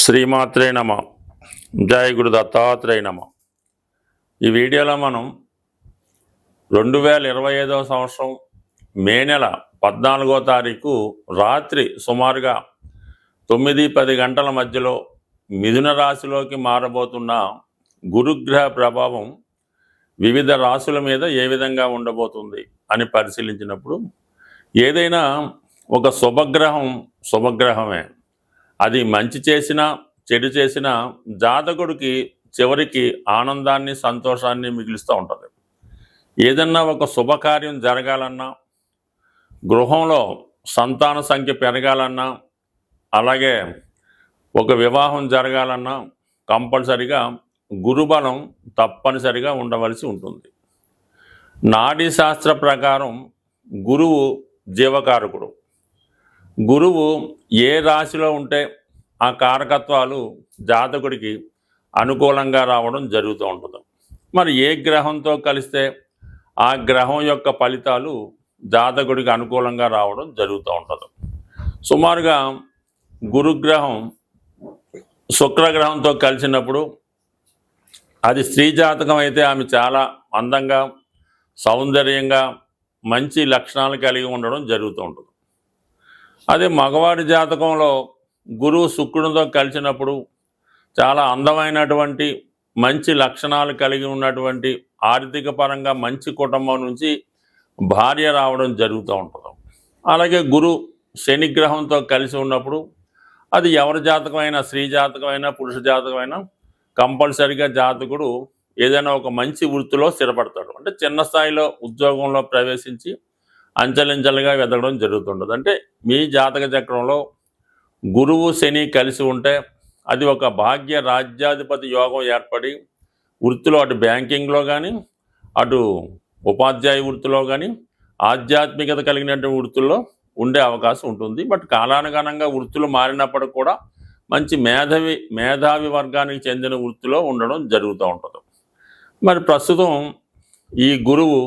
శ్రీమాత్రే నమ. జయ గురు దత్తాత్రేయ నమ. ఈ వీడియోలో మనం 2025వ సంవత్సరం మే నెల 14వ తారీఖు రాత్రి సుమారుగా 9-10 గంటల మధ్యలో మిథున రాశిలోకి మారబోతున్న గురుగ్రహ ప్రభావం వివిధ రాశుల మీద ఏ విధంగా ఉండబోతుంది అని పరిశీలించినప్పుడు ఏదైనా ఒక శుభగ్రహమే, అది మంచి చేసినా చెడు చేసినా జాతకుడికి చివరికి ఆనందాన్ని సంతోషాన్ని మిగులుస్తూ ఉంటుంది. ఏదన్నా ఒక శుభకార్యం జరగాలన్నా, గృహంలో సంతాన సంఖ్య పెరగాలన్నా, అలాగే ఒక వివాహం జరగాలన్నా కంపల్సరిగా గురుబలం తప్పనిసరిగా ఉండవలసి ఉంటుంది. నాడీ శాస్త్ర ప్రకారం గురువు జీవకారకుడు. గురువు ఏ రాశిలో ఉంటే ఆ కారకత్వాలు జాతకుడికి అనుకూలంగా రావడం జరుగుతూ ఉంటుంది. మరి ఏ గ్రహంతో కలిస్తే ఆ గ్రహం యొక్క ఫలితాలు జాతకుడికి అనుకూలంగా రావడం జరుగుతూ ఉంటుంది. సుమారుగా గురుగ్రహం శుక్రగ్రహంతో కలిసినప్పుడు అది స్త్రీ జాతకం అయితే ఆమె చాలా అందంగా, సౌందర్యంగా, మంచి లక్షణాలు కలిగి ఉండడం జరుగుతూ ఉంటుంది. అదే మగవాడి జాతకంలో గురువు శుక్రునితో కలిసినప్పుడు చాలా అందమైనటువంటి మంచి లక్షణాలు కలిగి ఉన్నటువంటి ఆర్థిక పరంగా మంచి కుటుంబం నుంచి భార్య రావడం జరుగుతూ ఉంటుంది. అలాగే గురు శనిగ్రహంతో కలిసి ఉన్నప్పుడు అది ఎవరి జాతకమైనా, స్త్రీ జాతకమైనా పురుష జాతకమైనా కంపల్సరిగా జాతకుడు ఏదైనా ఒక మంచి వృత్తిలో స్థిరపడతాడు. అంటే చిన్న స్థాయిలో ఉద్యోగంలో ప్రవేశించి అంచెలంచెలుగా ఎదగడం జరుగుతుంటుంది. అంటే మీ జాతక చక్రంలో గురువు శని కలిసి ఉంటే అది ఒక భాగ్య రాజ్యాధిపతి యోగం ఏర్పడి వృత్తిలో అటు బ్యాంకింగ్లో కానీ, అటు ఉపాధ్యాయ వృత్తిలో కానీ, ఆధ్యాత్మికత కలిగినటువంటి వృత్తుల్లో ఉండే అవకాశం ఉంటుంది. బట్ కాలానుగుణంగా వృత్తులు మారినప్పటికి కూడా మంచి మేధావి వర్గానికి చెందిన వృత్తిలో ఉండడం జరుగుతూ ఉంటుంది. మరి ప్రస్తుతం ఈ గురువు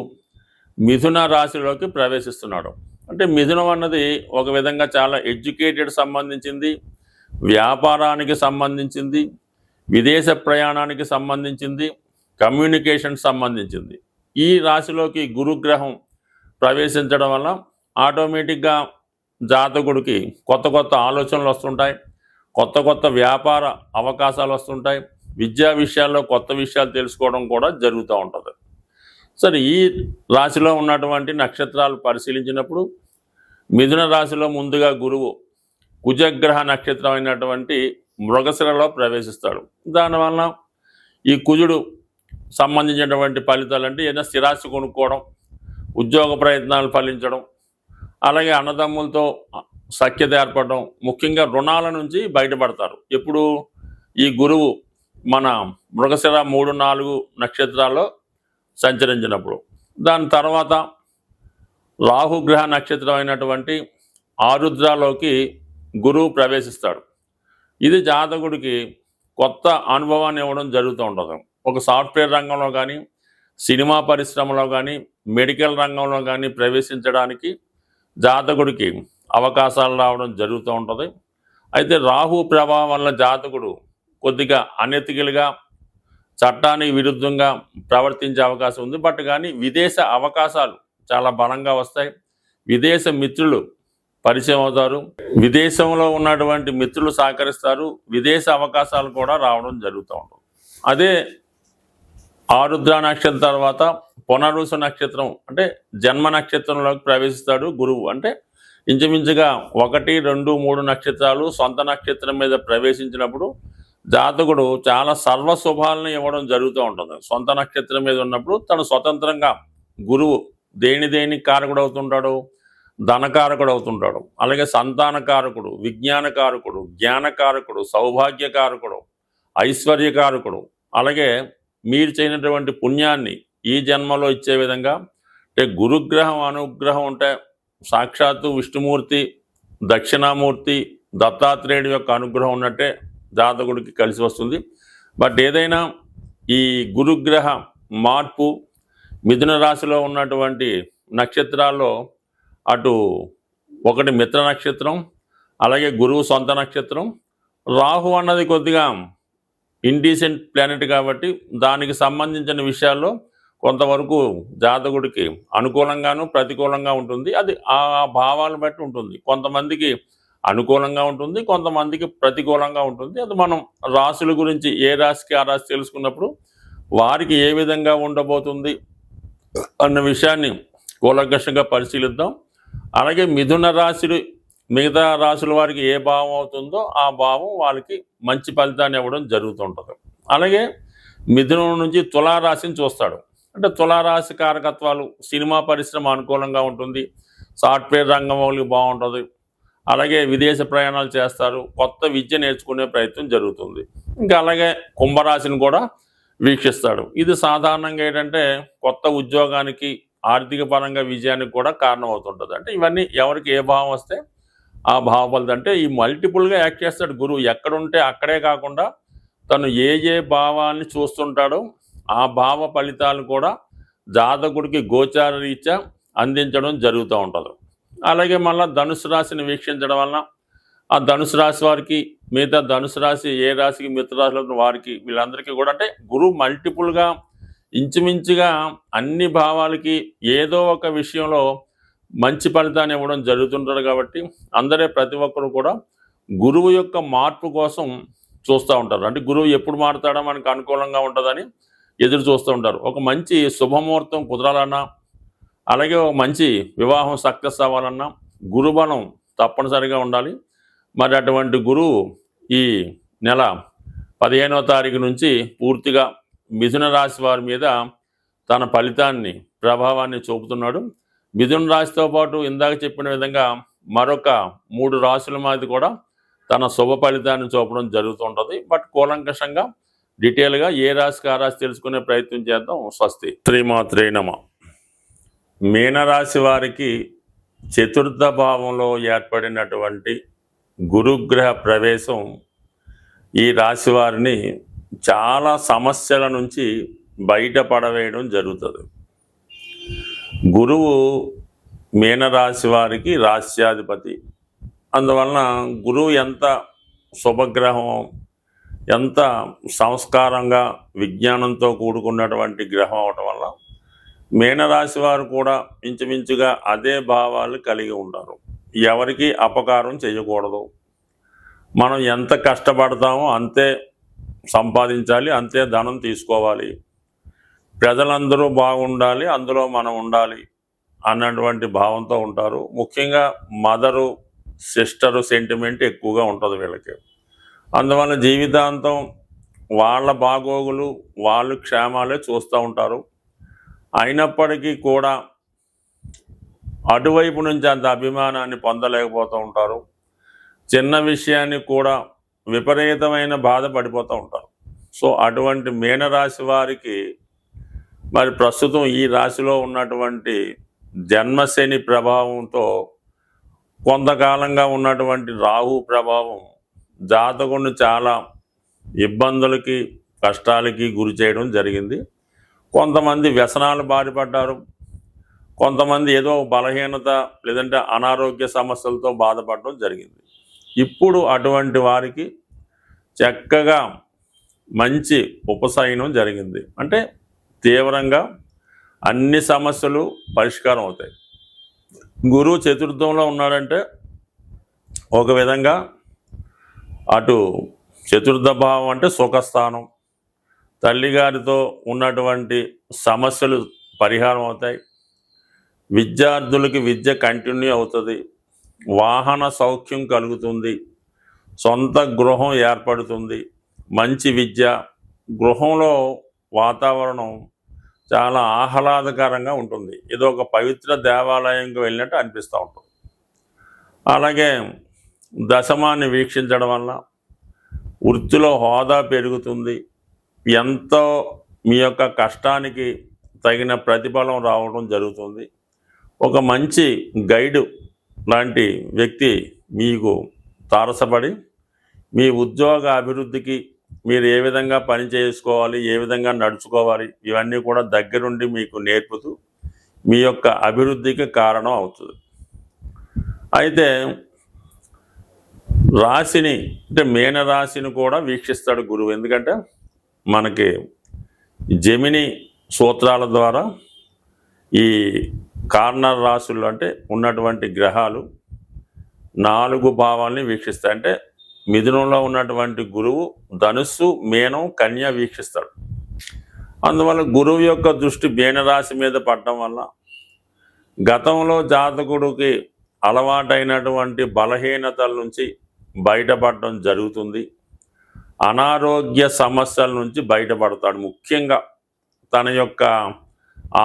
మిథున రాశిలోకి ప్రవేశిస్తున్నాడు. అంటే మిథునం అన్నది ఒక విధంగా చాలా ఎడ్యుకేటెడ్ సంబంధించింది, వ్యాపారానికి సంబంధించింది, విదేశ ప్రయాణానికి సంబంధించింది, కమ్యూనికేషన్ సంబంధించింది. ఈ రాశిలోకి గురుగ్రహం ప్రవేశించడం వల్ల ఆటోమేటిక్గా జాతకుడికి కొత్త కొత్త ఆలోచనలు వస్తుంటాయి, కొత్త కొత్త వ్యాపార అవకాశాలు వస్తుంటాయి, విద్యా విషయాల్లో కొత్త విషయాలు తెలుసుకోవడం కూడా జరుగుతూ ఉంటుంది. సరే, ఈ రాశిలో ఉన్నటువంటి నక్షత్రాలు పరిశీలించినప్పుడు మిథున రాశిలో ముందుగా గురువు కుజగ్రహ నక్షత్రం అయినటువంటి మృగశిరలో ప్రవేశిస్తాడు. దానివల్ల ఈ కుజుడు సంబంధించినటువంటి ఫలితాలు అంటే ఏదైనా స్థిరాస్తి కొనుక్కోవడం, ఉద్యోగ ప్రయత్నాలు ఫలించడం, అలాగే అన్నదమ్ములతో సఖ్యత ఏర్పడడం, ముఖ్యంగా రుణాల నుంచి బయటపడతారు. ఎప్పుడు ఈ గురువు మన మృగశిర 3-4 నక్షత్రాల్లో సంచరించినప్పుడు. దాని తర్వాత రాహుగ్రహ నక్షత్రం అయినటువంటి ఆరుద్రలోకి గురువు ప్రవేశిస్తాడు. ఇది జాతకుడికి కొత్త అనుభవాన్ని ఇవ్వడం జరుగుతూ ఉంటుంది. ఒక సాఫ్ట్వేర్ రంగంలో కానీ, సినిమా పరిశ్రమలో కానీ, మెడికల్ రంగంలో కానీ ప్రవేశించడానికి జాతకుడికి అవకాశాలు రావడం జరుగుతూ ఉంటుంది. అయితే రాహు ప్రభావం వల్ల జాతకుడు కొద్దిగా అనెతికల్గా, చట్టానికి విరుద్ధంగా ప్రవర్తించే అవకాశం ఉంది. బట్ కానీ విదేశ అవకాశాలు చాలా బలంగా వస్తాయి. విదేశ మిత్రులు పరిచయం అవుతారు, విదేశంలో ఉన్నటువంటి మిత్రులు సహకరిస్తారు, విదేశ అవకాశాలు కూడా రావడం జరుగుతూ ఉంటుంది. అదే ఆరుద్ర నక్షత్రం తర్వాత పునరుసు నక్షత్రం అంటే జన్మ నక్షత్రంలోకి ప్రవేశిస్తాడు గురువు. అంటే ఇంచుమించుగా 1, 2, 3 నక్షత్రాలు సొంత నక్షత్రం మీద ప్రవేశించినప్పుడు జాతకుడు చాలా సర్వశుభాలను ఇవ్వడం జరుగుతూ ఉంటుంది. సొంత నక్షత్రం మీద ఉన్నప్పుడు తను స్వతంత్రంగా గురువు దేనికి కారకుడు అవుతుంటాడు, ధనకారకుడు అవుతుంటాడు, అలాగే సంతానకారకుడు, విజ్ఞానకారకుడు, జ్ఞానకారకుడు, సౌభాగ్యకారకుడు, ఐశ్వర్యకారకుడు, అలాగే మీరు చేయనటువంటి పుణ్యాన్ని ఈ జన్మలో ఇచ్చే విధంగా. అంటే గురుగ్రహం అనుగ్రహం అంటే సాక్షాత్తు విష్ణుమూర్తి, దక్షిణామూర్తి, దత్తాత్రేయుడి యొక్క అనుగ్రహం ఉన్నట్టే జాతకుడికి కలిసి వస్తుంది. బట్ ఏదైనా ఈ గురుగ్రహ మార్పు మిథున రాశిలో ఉన్నటువంటి నక్షత్రాల్లో అటు ఒకటి మిత్ర నక్షత్రం, అలాగే గురువు సొంత నక్షత్రం, రాహు అన్నది కొద్దిగా ఇండీసెంట్ ప్లానెట్ కాబట్టి దానికి సంబంధించిన విషయాల్లో కొంతవరకు జాతకుడికి అనుకూలంగాను ప్రతికూలంగా ఉంటుంది. అది ఆ భావాలను బట్టి ఉంటుంది. కొంతమందికి అనుకూలంగా ఉంటుంది, కొంతమందికి ప్రతికూలంగా ఉంటుంది. అది మనం రాశుల గురించి ఏ రాశికి ఆ రాశి తెలుసుకున్నప్పుడు వారికి ఏ విధంగా ఉండబోతుంది అన్న విషయాన్ని కూలంకషంగా పరిశీలిద్దాం. అలాగే మిథున రాశి మిగతా రాశుల వారికి ఏ భావం అవుతుందో ఆ భావం వాళ్ళకి మంచి ఫలితాన్ని ఇవ్వడం జరుగుతుంటుంది. అలాగే మిథునం నుంచి తులారాశిని చూస్తాడు. అంటే తులారాశి కారకత్వాలు సినిమా పరిశ్రమ అనుకూలంగా ఉంటుంది, సాఫ్ట్వేర్ రంగం వాళ్ళకి బాగుంటుంది, అలాగే విదేశ ప్రయాణాలు చేస్తారు, కొత్త విద్య నేర్చుకునే ప్రయత్నం జరుగుతుంది. ఇంకా అలాగే కుంభరాశిని కూడా వీక్షిస్తాడు. ఇది సాధారణంగా ఏంటంటే కొత్త ఉద్యోగానికి ఆర్థిక పరంగా విజయానికి కూడా కారణం అవుతుంటుంది. అంటే ఇవన్నీ ఎవరికి ఏ భావం వస్తే ఆ భావ ఫలితం. అంటే ఈ మల్టిపుల్గా యాక్ట్ చేస్తాడు గురువు. ఎక్కడుంటే అక్కడే కాకుండా తను ఏ భావాన్ని చూస్తుంటాడో ఆ భావ ఫలితాలు కూడా జాతకుడికి గోచార రీత్యా అందించడం జరుగుతూ ఉంటుంది. అలాగే మళ్ళీ ధనుసు రాశిని వీక్షించడం వలన ఆ ధనుసు రాశి వారికి మిగతా ధనుసు రాశి ఏ రాశికి మిగతా రాశిలో వారికి వీళ్ళందరికీ కూడా అంటే గురువు మల్టిపుల్గా ఇంచుమించుగా అన్ని భావాలకి ఏదో ఒక విషయంలో మంచి ఫలితాన్ని ఇవ్వడం జరుగుతుంటారు. కాబట్టి ప్రతి ఒక్కరు కూడా గురువు యొక్క మార్పు కోసం చూస్తూ ఉంటారు. అంటే గురువు ఎప్పుడు మారుతాడో మనకు అనుకూలంగా ఉంటుందని ఎదురు చూస్తూ ఉంటారు. ఒక మంచి శుభముహూర్తం కుదరాలన్నా, అలాగే ఒక మంచి వివాహం సక్సెస్ అవ్వాలన్నా గురుబలం తప్పనిసరిగా ఉండాలి. మరి అటువంటి గురువు ఈ నెల 15వ తారీఖు నుంచి పూర్తిగా మిథున రాశి వారి మీద తన ఫలితాన్ని ప్రభావాన్ని చూపుతున్నాడు. మిథున రాశితో పాటు ఇందాక చెప్పిన విధంగా మరొక 3 రాశుల మీద కూడా తన శుభ ఫలితాన్ని చూపడం జరుగుతుంటుంది. బట్ కూలంకషంగా డీటెయిల్గా ఏ రాశికి ఆ రాశి తెలుసుకునే ప్రయత్నం చేద్దాం. స్వస్తి. శ్రీమాత్రే నమః. మీనరాశి వారికి చతుర్థ భావంలో ఏర్పడినటువంటి గురుగ్రహ ప్రవేశం ఈ రాశి వారిని చాలా సమస్యల నుంచి బయటపడవేయడం జరుగుతుంది. గురువు మీనరాశి వారికి రాశ్యాధిపతి. అందువలన గురువు ఎంత శుభగ్రహం, ఎంత సంస్కారంగా విజ్ఞానంతో కూడుకున్నటువంటి గ్రహం అవటం వల్ల మీనరాశి వారు కూడా ఇంచుమించుగా అదే భావాలు కలిగి ఉంటారు. ఎవరికి అపకారం చేయకూడదు, మనం ఎంత కష్టపడతామో అంతే సంపాదించాలి, అంతే ధనం తీసుకోవాలి, ప్రజలందరూ బాగుండాలి, అందులో మనం ఉండాలి అన్నటువంటి భావంతో ఉంటారు. ముఖ్యంగా మదరు సిస్టరు సెంటిమెంట్ ఎక్కువగా ఉంటుంది వీళ్ళకి. అందువల్ల జీవితాంతం వాళ్ళ బాగోగులు వాళ్ళు క్షేమాలే చూస్తూ ఉంటారు. అయినప్పటికీ కూడా అటువైపు నుంచి అంత అభిమానాన్ని పొందలేకపోతూ ఉంటారు. చిన్న విషయాన్ని కూడా విపరీతమైన బాధపడిపోతూ ఉంటారు. సో అటువంటి మీనరాశి వారికి మరి ప్రస్తుతం ఈ రాశిలో ఉన్నటువంటి జన్మశని ప్రభావంతో కొంతకాలంగా ఉన్నటువంటి రాహు ప్రభావం జాతకుడిని చాలా ఇబ్బందులకి కష్టాలకి గురి చేయడం జరిగింది. కొంతమంది వ్యసనాలు బారిపడ్డారు, కొంతమంది ఏదో బలహీనత లేదంటే అనారోగ్య సమస్యలతో బాధపడడం జరిగింది. ఇప్పుడు అటువంటి వారికి చక్కగా మంచి ఉపశమనం జరిగింది. అంటే తీవ్రంగా అన్ని సమస్యలు పరిష్కారం అవుతాయి. గురువు చతుర్థంలో ఉన్నాడంటే ఒక విధంగా అటు చతుర్థ భావం అంటే సుఖస్థానం, తల్లిగారితో ఉన్నటువంటి సమస్యలు పరిహారం అవుతాయి, విద్యార్థులకి విద్య కంటిన్యూ అవుతుంది, వాహన సౌఖ్యం కలుగుతుంది, సొంత గృహం ఏర్పడుతుంది, మంచి విద్య, గృహంలో వాతావరణం చాలా ఆహ్లాదకరంగా ఉంటుంది, ఇది ఒక పవిత్ర దేవాలయంకి వెళ్ళినట్టు అనిపిస్తూ ఉంటుంది. అలాగే దశమాన్ని వీక్షించడం వల్ల వృత్తిలో హోదా పెరుగుతుంది, ఎంతో మీ యొక్క కష్టానికి తగిన ప్రతిఫలం రావడం జరుగుతుంది. ఒక మంచి గైడు లాంటి వ్యక్తి మీకు తారసపడి మీ ఉద్యోగ అభివృద్ధికి మీరు ఏ విధంగా పని చేసుకోవాలి, ఏ విధంగా నడుచుకోవాలి ఇవన్నీ కూడా దగ్గరుండి మీకు నేర్పుతూ మీ యొక్క అభివృద్ధికి కారణం అవుతుంది. అయితే రాశిని అంటే మీనరాశిని కూడా వీక్షిస్తాడు గురువు. ఎందుకంటే మనకి జెమిని సూత్రాల ద్వారా ఈ కార్నర్ రాశులు అంటే ఉన్నటువంటి గ్రహాలు 4 భావాల్ని వీక్షిస్తాయి. అంటే మిథునంలో ఉన్నటువంటి గురువు ధనుస్సు, మీనం, కన్య వీక్షిస్తాడు. అందువల్ల గురువు యొక్క దృష్టి మీనరాశి మీద పడటం వల్ల గతంలో జాతకుడికి అలవాటైనటువంటి బలహీనతల నుంచి బయటపడటం జరుగుతుంది. అనారోగ్య సమస్యల నుంచి బయటపడతాడు. ముఖ్యంగా తన యొక్క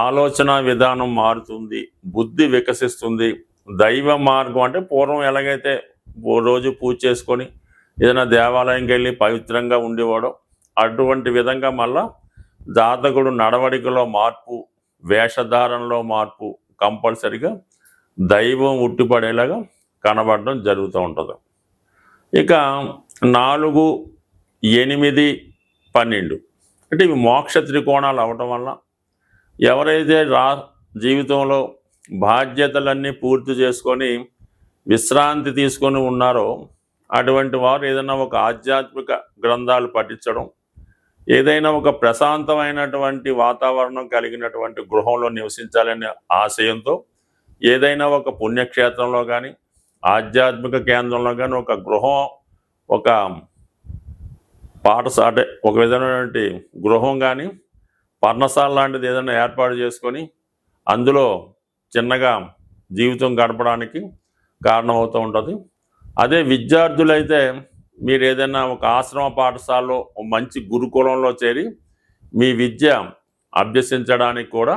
ఆలోచన విధానం మారుతుంది, బుద్ధి వికసిస్తుంది. దైవ మార్గం అంటే పూర్వం ఎలాగైతే రోజు పూజ చేసుకొని ఏదైనా దేవాలయంకి వెళ్ళి పవిత్రంగా ఉండేవాడో అటువంటి విధంగా మళ్ళా జాతకుడు నడవడికలో మార్పు, వేషధారణలో మార్పు, కంపల్సరిగా దైవం ఉట్టిపడేలాగా కనబడడం జరుగుతూ ఉంటుంది. ఇక 4, 8, 12 అంటే ఇవి మోక్ష త్రికోణాలు అవటం వల్ల ఎవరైతే జీవితంలో బాధ్యతలన్నీ పూర్తి చేసుకొని విశ్రాంతి తీసుకొని ఉన్నారో అటువంటి వారు ఏదైనా ఒక ఆధ్యాత్మిక గ్రంథాలు పఠించడం, ఏదైనా ఒక ప్రశాంతమైనటువంటి వాతావరణం కలిగినటువంటి గృహంలో నివసించాలనే ఆశయంతో ఏదైనా ఒక పుణ్యక్షేత్రంలో కానీ ఆధ్యాత్మిక కేంద్రంలో కానీ ఒక గృహం, ఒక పాఠశాల, ఒక విధమైనటువంటి గృహం కానీ పర్ణశాల లాంటిది ఏదైనా ఏర్పాటు చేసుకొని అందులో చిన్నగా జీవితం గడపడానికి కారణమవుతూ ఉంటుంది. అదే విద్యార్థులైతే మీరు ఏదైనా ఒక ఆశ్రమ పాఠశాలలో మంచి గురుకులంలో చేరి మీ విద్య అభ్యసించడానికి కూడా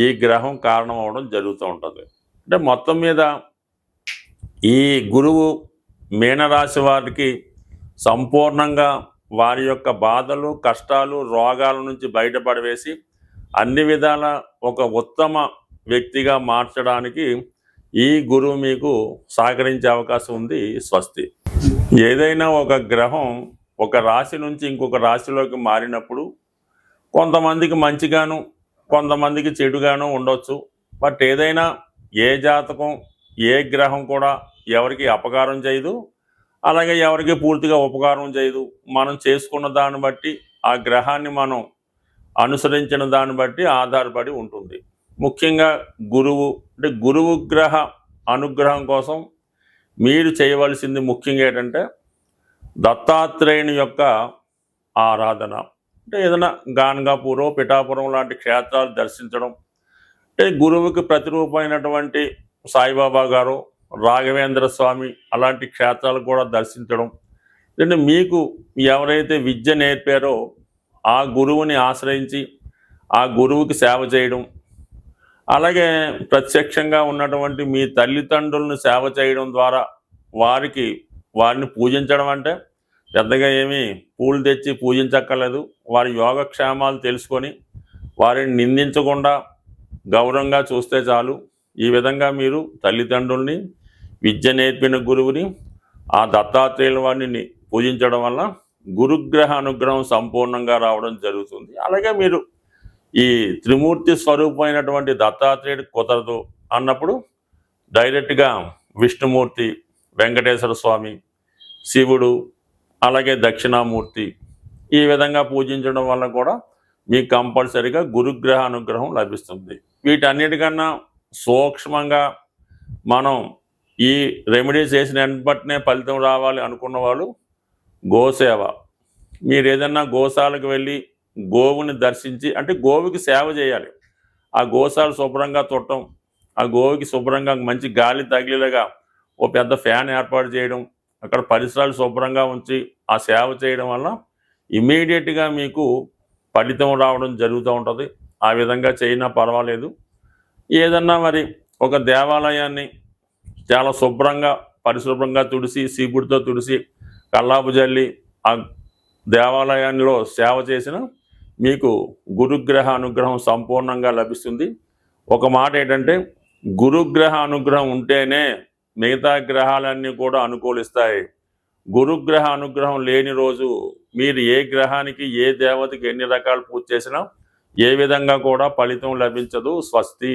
ఈ గ్రహం కారణం అవడం జరుగుతూ ఉంటుంది. అంటే మొత్తం మీద ఈ గురువు మీనరాశి వారికి సంపూర్ణంగా వారి యొక్క బాధలు, కష్టాలు, రోగాల నుంచి బయటపడవేసి అన్ని విధాల ఒక ఉత్తమ వ్యక్తిగా మార్చడానికి ఈ గురువు మీకు సహకరించే అవకాశం ఉంది. స్వస్తి. ఏదైనా ఒక గ్రహం ఒక రాశి నుంచి ఇంకొక రాశిలోకి మారినప్పుడు కొంతమందికి మంచిగాను కొంతమందికి చెడుగాను ఉండొచ్చు. బట్ ఏదైనా ఏ జాతకం ఏ గ్రహం కూడా ఎవరికి అపకారం చేయదు, అలాగే ఎవరికి పూర్తిగా ఉపకారం చేయదు. మనం చేసుకున్న దాన్ని బట్టి ఆ గ్రహాన్ని మనం అనుసరించిన దాన్ని బట్టి ఆధారపడి ఉంటుంది. ముఖ్యంగా గురువు అంటే గురువు గ్రహ అనుగ్రహం కోసం మీరు చేయవలసింది ముఖ్యంగా ఏంటంటే దత్తాత్రేయుని యొక్క ఆరాధన. అంటే ఏదైనా గాన్గాపూరో పిఠాపురం లాంటి క్షేత్రాలు దర్శించడం, అంటే గురువుకి ప్రతిరూపమైనటువంటి సాయిబాబా గారు, రాఘవేంద్ర స్వామి అలాంటి క్షేత్రాలు కూడా దర్శించడం. అంటే మీకు ఎవరైతే విద్య నేర్పారో ఆ గురువుని ఆశ్రయించి ఆ గురువుకి సేవ చేయడం, అలాగే ప్రత్యక్షంగా ఉన్నటువంటి మీ తల్లిదండ్రులను సేవ చేయడం ద్వారా వారిని పూజించడం. అంటే పెద్దగా ఏమీ పూలు తెచ్చి పూజించక్కర్లేదు. వారి యోగక్షేమాలు తెలుసుకొని వారిని నిందించకుండా గౌరవంగా చూస్తే చాలు. ఈ విధంగా మీరు తల్లిదండ్రుల్ని, విద్య నేర్పిన గురువుని, ఆ దత్తాత్రేయుల వారిని పూజించడం వల్ల గురుగ్రహ అనుగ్రహం సంపూర్ణంగా రావడం జరుగుతుంది. అలాగే మీరు ఈ త్రిమూర్తి స్వరూపమైనటువంటి దత్తాత్రేయుడు కుదరదు అన్నప్పుడు డైరెక్ట్గా విష్ణుమూర్తి, వెంకటేశ్వర స్వామి, శివుడు, అలాగే దక్షిణామూర్తి ఈ విధంగా పూజించడం వల్ల కూడా మీకు కంపల్సరిగా గురుగ్రహ అనుగ్రహం లభిస్తుంది. వీటన్నిటికన్నా సూక్ష్మంగా మనం ఈ రెమెడీస్ చేసిన వెంటనే ఫలితం రావాలి అనుకున్న వాళ్ళు గోసేవ. మీరు ఏదన్నా గోశాలకు వెళ్ళి గోవుని దర్శించి, అంటే గోవుకి సేవ చేయాలి. ఆ గోశాల శుభ్రంగా తుట్టడం, ఆ గోవుకి శుభ్రంగా మంచి గాలి తగిలేలాగా ఓ పెద్ద ఫ్యాన్ ఏర్పాటు చేయడం, అక్కడ పరిసరాలు శుభ్రంగా ఉంచి ఆ సేవ చేయడం వల్ల ఇమీడియట్గా మీకు ఫలితం రావడం జరుగుతూ ఉంటుంది. ఆ విధంగా చేయినా పర్వాలేదు. ఏదన్నా మరి ఒక దేవాలయాన్ని చాలా శుభ్రంగా పరిశుభ్రంగా తుడిసి, సీపుడితో తుడిసి, కల్లాపు జల్లి ఆ దేవాలయంలో సేవ చేసిన మీకు గురుగ్రహ అనుగ్రహం సంపూర్ణంగా లభిస్తుంది. ఒక మాట ఏంటంటే గురుగ్రహ అనుగ్రహం ఉంటేనే మిగతా గ్రహాలన్నీ కూడా అనుకూలిస్తాయి. గురుగ్రహ అనుగ్రహం లేని రోజు మీరు ఏ గ్రహానికి ఏ దేవతకి ఎన్ని రకాలు పూజ చేసినా ఏ విధంగా కూడా ఫలితం లభించదు. స్వస్తి.